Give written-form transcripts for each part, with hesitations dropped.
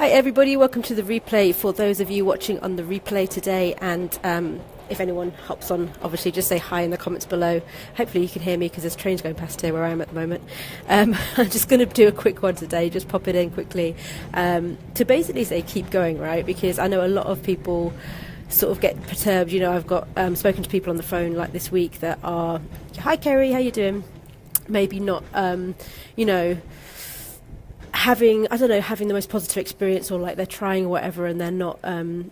Hi everybody, welcome to the replay for those of you watching on the replay today, and if anyone hops on, obviously just say hi in the comments below. Hopefully you can hear me because there's trains going past here where I am at the moment. I'm just going to do a quick one today, just pop it in quickly to basically say keep going, right? Because I know a lot of people sort of get perturbed. You know, I've got spoken to people on the phone like this week that are, hi Kerry, how you doing? Maybe not, you know, having the most positive experience, or like they're trying or whatever and they're not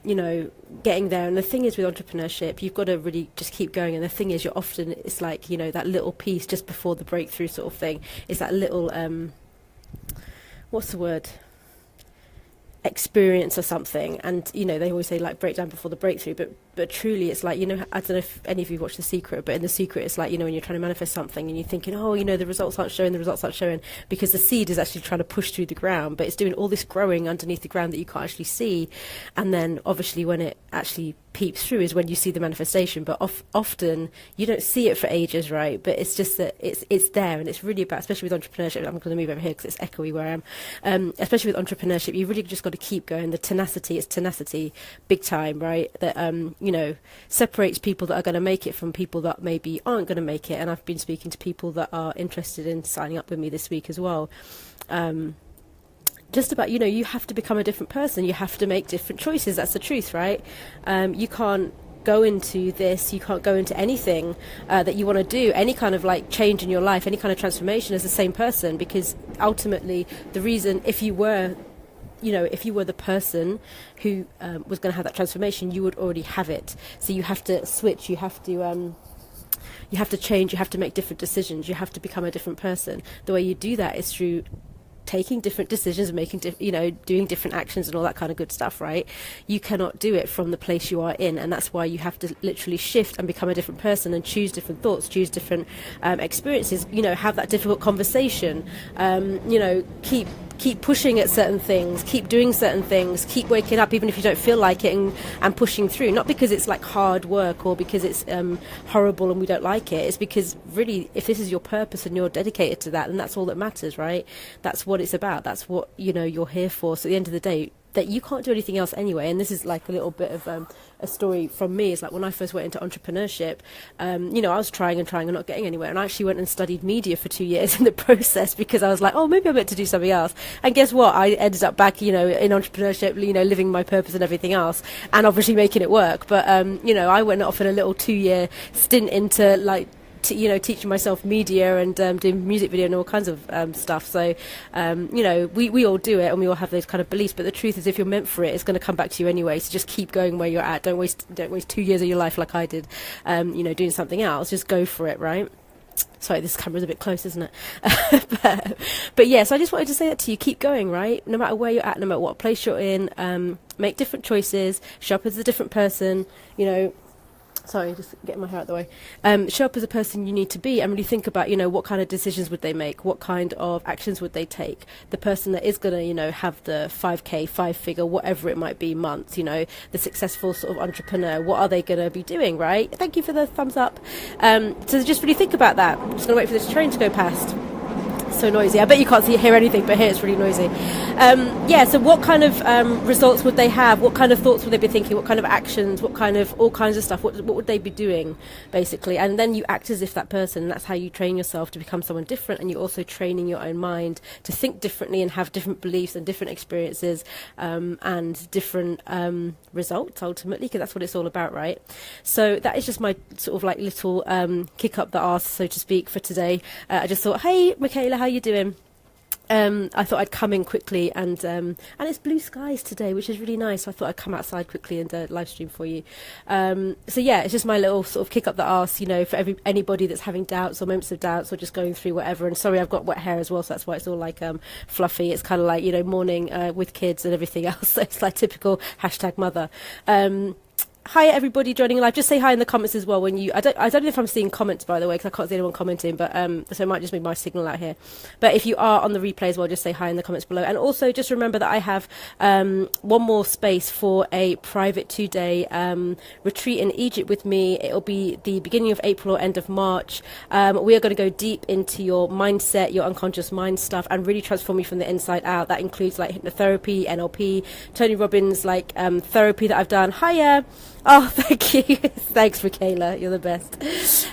you know, getting there. And the thing is with entrepreneurship, you've got to really just keep going. And the thing is, it's like, you know, that little piece just before the breakthrough sort of thing. It's that little what's the word, experience or something. And you know, they always say like breakdown before the breakthrough, but truly it's like, you know, I don't know if any of you watch The Secret, but in The Secret it's like, you know, when you're trying to manifest something and you're thinking, oh, you know, the results aren't showing, because the seed is actually trying to push through the ground, but it's doing all this growing underneath the ground that you can't actually see. And then obviously when it actually peeps through is when you see the manifestation. But often you don't see it for ages, right? But it's just that it's there, and it's really about, especially with entrepreneurship, I'm going to move over here because it's echoey where I am, especially with entrepreneurship, you really just got to keep going. The tenacity is tenacity big time, right? That you know, separates people that are going to make it from people that maybe aren't going to make it. And I've been speaking to people that are interested in signing up with me this week as well, just about, you know, you have to become a different person, you have to make different choices. That's the truth, right? You can't go into this, you can't go into anything that you want to do, any kind of like change in your life, any kind of transformation as the same person, because ultimately the reason, if you were the person who was going to have that transformation, you would already have it. So you have to switch, you have to change, you have to make different decisions, you have to become a different person. The way you do that is through taking different decisions and making doing different actions and all that kind of good stuff, right? You cannot do it from the place you are in, and that's why you have to literally shift and become a different person and choose different thoughts, choose different experiences, you know, have that difficult conversation, you know, keep pushing at certain things, keep doing certain things, keep waking up even if you don't feel like it, and pushing through, not because it's like hard work or because it's horrible and we don't like it. It's because really, if this is your purpose and you're dedicated to that, then that's all that matters, right? That's what it's about, that's what, you know, you're here for. So at the end of the day, that you can't do anything else anyway. And this is like a little bit of a story from me. Is like when I first went into entrepreneurship, you know, I was trying and not getting anywhere, and I actually went and studied media for 2 years in the process, because I was like, oh, maybe I'm meant to do something else. And guess what, I ended up back, you know, in entrepreneurship, you know, living my purpose and everything else, and obviously making it work. But you know, I went off in a little 2-year stint into like you know, teaching myself media and doing music video and all kinds of stuff. So you know, we all do it and we all have those kind of beliefs, but the truth is, if you're meant for it, it's going to come back to you anyway. So just keep going where you're at. Don't waste 2 years of your life like I did, you know, doing something else. Just go for it, right? Sorry, this camera's a bit close, isn't it? but yes, I just wanted to say that to you. Keep going, right? No matter where you're at, no matter what place you're in, make different choices, show up as a different person, you know. Sorry, just getting my hair out of the way. Show up as a person you need to be, and really think about, you know, what kind of decisions would they make? What kind of actions would they take? The person that is going to, you know, have the 5K, 5-figure, whatever it might be, month, you know, the successful sort of entrepreneur, what are they going to be doing, right? Thank you for the thumbs up. So just really think about that. I'm just going to wait for this train to go past. So noisy. I bet you can't hear anything, but here it's really noisy. Yeah, so what kind of results would they have? What kind of thoughts would they be thinking? What kind of actions? What kind of all kinds of stuff? What would they be doing, basically? And then you act as if that person, and that's how you train yourself to become someone different. And you're also training your own mind to think differently and have different beliefs and different experiences, and different results, ultimately, because that's what it's all about, right? So that is just my sort of like little kick up the arse, so to speak, for today. I just thought, hey, Michaela, how you doing? I thought I'd come in quickly, and it's blue skies today, which is really nice. So I thought I'd come outside quickly and live stream for you. So yeah, it's just my little sort of kick up the arse, you know, for anybody that's having doubts or moments of doubts or just going through whatever. And sorry, I've got wet hair as well, so that's why it's all like fluffy. It's kind of like, you know, morning with kids and everything else. So it's like typical #mother. hi everybody joining live. Just say hi in the comments as well when you. I don't know if I'm seeing comments, by the way, because I can't see anyone commenting. But so it might just be my signal out here. But if you are on the replay as well, just say hi in the comments below. And also just remember that I have one more space for a private 2-day retreat in Egypt with me. It'll be the beginning of April or end of March. We are going to go deep into your mindset, your unconscious mind stuff, and really transform you from the inside out. That includes like hypnotherapy, NLP, Tony Robbins, like therapy that I've done. Hiya. Oh, thank you. Thanks, Michaela. You're the best.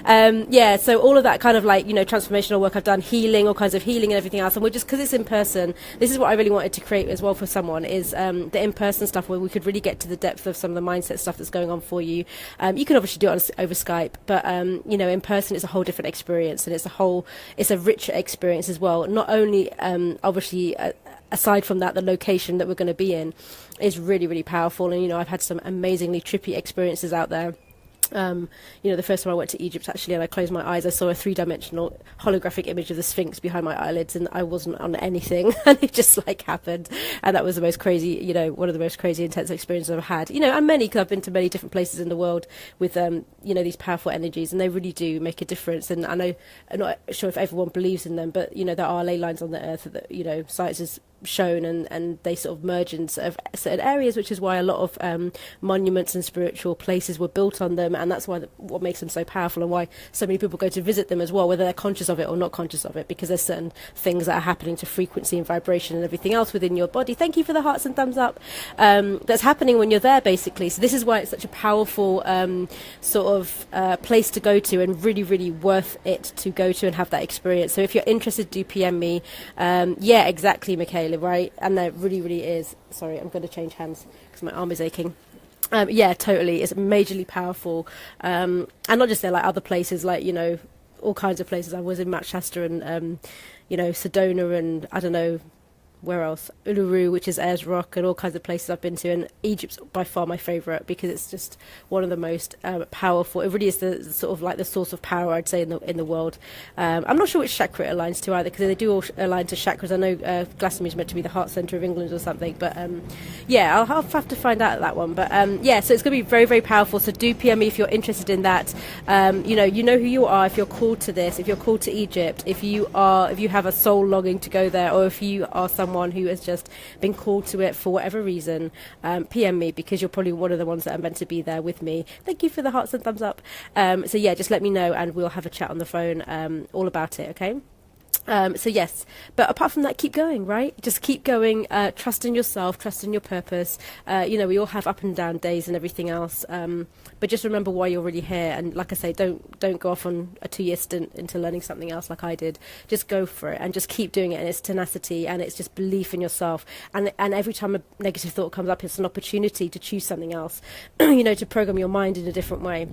Yeah, so all of that kind of like, you know, transformational work I've done, healing, all kinds of healing and everything else. And we're just, because it's in person, this is what I really wanted to create as well for someone, is the in-person stuff where we could really get to the depth of some of the mindset stuff that's going on for you. You can obviously do it over Skype, but, you know, in person it's a whole different experience, and it's a richer experience as well. Not only, obviously, aside from that, the location that we're going to be in is really, really powerful. And, you know, I've had some amazingly trippy experiences out there. You know, the first time I went to Egypt, actually, and I closed my eyes, I saw a 3-dimensional holographic image of the Sphinx behind my eyelids, and I wasn't on anything, and it just like happened. And that was the most crazy, you know, one of the most crazy, intense experiences I've had. You know, and many, because I've been to many different places in the world with, you know, these powerful energies, and they really do make a difference. And I know, I'm not sure if everyone believes in them, but, you know, there are ley lines on the earth that, you know, science has shown, and they sort of merge in sort of certain areas, which is why a lot of monuments and spiritual places were built on them, and that's why what makes them so powerful, and why so many people go to visit them as well, whether they're conscious of it or not conscious of it, because there's certain things that are happening to frequency and vibration and everything else within your body. Thank you for the hearts and thumbs up. That's happening when you're there, basically. So this is why it's such a powerful sort of place to go to, and really, really worth it to go to and have that experience. So if you're interested, do PM me. Yeah, exactly, Michaela. Right, and there really, really is. Sorry, I'm going to change hands because my arm is aching. Yeah, totally. It's majorly powerful, and not just there, like other places, like, you know, all kinds of places. I was in Manchester and you know, Sedona, and I don't know where else, Uluru, which is Ayers Rock, and all kinds of places I've been to. And Egypt's by far my favourite, because it's just one of the most powerful. It really is the sort of like the source of power, I'd say, in the world. I'm not sure which chakra it aligns to either, because they do all align to chakras. I know Glastonbury is meant to be the heart centre of England or something, but yeah, I'll have to find out that one. But yeah, so it's going to be very, very powerful. So do PM me if you're interested in that. You know who you are. If you're called to this, if you're called to Egypt, if you have a soul longing to go there, or if you are someone who has just been called to it for whatever reason, PM me, because you're probably one of the ones that are meant to be there with me. Thank you for the hearts and thumbs up. So yeah, just let me know and we'll have a chat on the phone all about it, okay? So yes, but apart from that, keep going, right? Just keep going, trust in yourself, trust in your purpose. You know, we all have up and down days and everything else, but just remember why you're really here. And like I say, don't go off on a 2-year stint into learning something else like I did. Just go for it and just keep doing it. And it's tenacity, and it's just belief in yourself. And every time a negative thought comes up, it's an opportunity to choose something else. You know, to program your mind in a different way,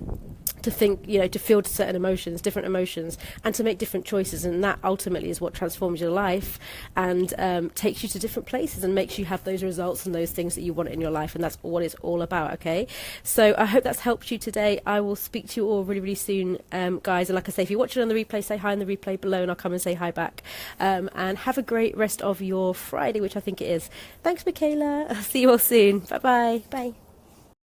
to think, you know, to feel certain emotions, different emotions, and to make different choices. And that ultimately is what transforms your life and takes you to different places and makes you have those results and those things that you want in your life. And that's what it's all about, okay? So I hope that's helped you today. I will speak to you all really, really soon, guys. And like I say, if you're watching on the replay, say hi in the replay below, and I'll come and say hi back. And have a great rest of your Friday, which I think it is. Thanks, Michaela. I'll see you all soon. Bye-bye. Bye.